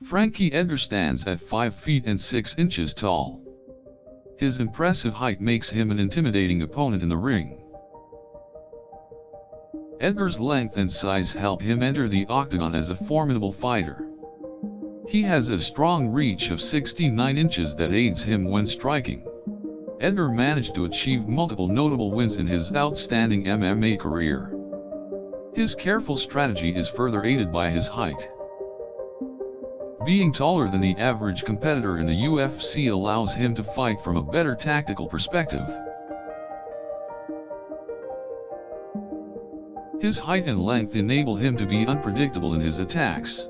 Frankie Edgar stands at 5 feet and 6 inches tall. His impressive height makes him an intimidating opponent in the ring. Edgar's length and size help him enter the octagon as a formidable fighter. He has a strong reach of 69 inches that aids him when striking. Edgar managed to achieve multiple notable wins in his outstanding MMA career. His careful strategy is further aided by his height. Being taller than the average competitor in the UFC allows him to fight from a better tactical perspective. His height and length enable him to be unpredictable in his attacks.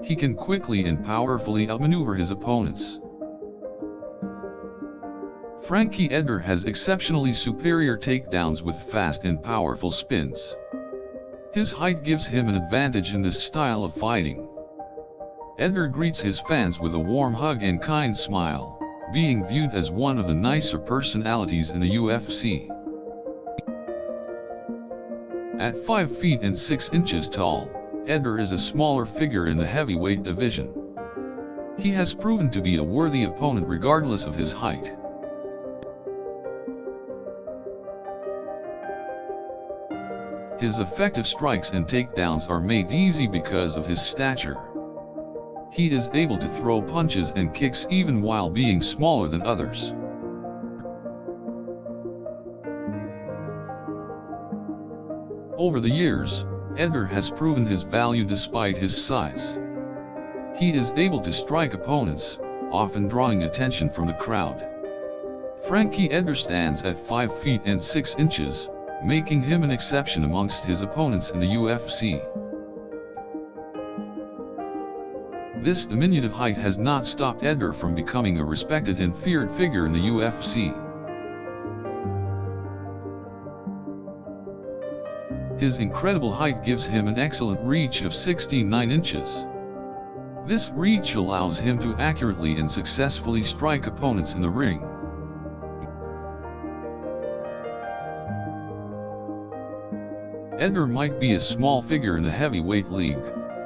He can quickly and powerfully outmaneuver his opponents. Frankie Edgar has exceptionally superior takedowns with fast and powerful spins. His height gives him an advantage in this style of fighting. Edgar greets his fans with a warm hug and kind smile, being viewed as one of the nicer personalities in the UFC. At 5 feet and 6 inches tall, Edgar is a smaller figure in the heavyweight division. He has proven to be a worthy opponent regardless of his height. His effective strikes and takedowns are made easy because of his stature. He is able to throw punches and kicks even while being smaller than others. Over the years, Edgar has proven his value despite his size. He is able to strike opponents, often drawing attention from the crowd. Frankie Edgar stands at 5 feet and 6 inches, making him an exception amongst his opponents in the UFC. This diminutive height has not stopped Edgar from becoming a respected and feared figure in the UFC. His incredible height gives him an excellent reach of 69 inches. This reach allows him to accurately and successfully strike opponents in the ring. Edgar might be a small figure in the heavyweight league,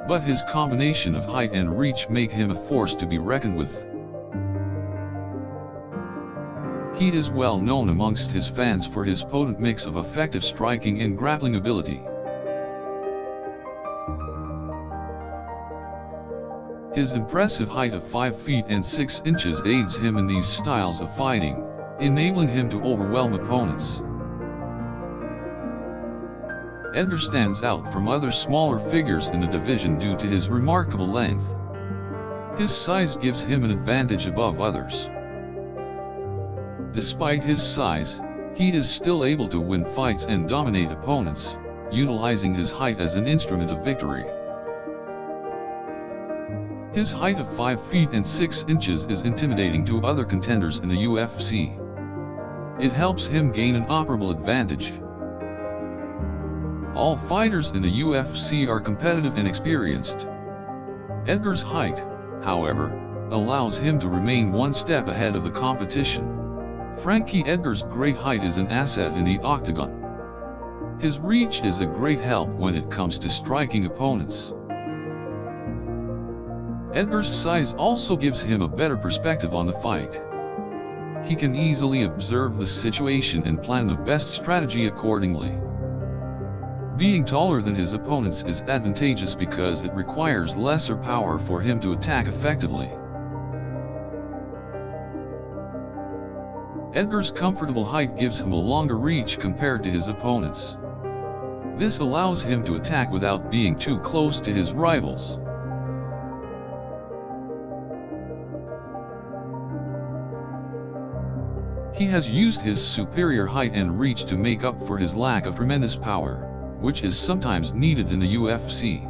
but his combination of height and reach make him a force to be reckoned with. He is well known amongst his fans for his potent mix of effective striking and grappling ability. His impressive height of 5 feet and 6 inches aids him in these styles of fighting, enabling him to overwhelm opponents. Edgar stands out from other smaller figures in the division due to his remarkable length. His size gives him an advantage above others. Despite his size, he is still able to win fights and dominate opponents, utilizing his height as an instrument of victory. His height of 5 feet and 6 inches is intimidating to other contenders in the UFC. It helps him gain an operable advantage. All fighters in the UFC are competitive and experienced. Edgar's height, however, allows him to remain one step ahead of the competition. Frankie Edgar's great height is an asset in the octagon. His reach is a great help when it comes to striking opponents. Edgar's size also gives him a better perspective on the fight. He can easily observe the situation and plan the best strategy accordingly. Being taller than his opponents is advantageous because it requires lesser power for him to attack effectively. Edgar's comfortable height gives him a longer reach compared to his opponents. This allows him to attack without being too close to his rivals. He has used his superior height and reach to make up for his lack of tremendous power, which is sometimes needed in the UFC.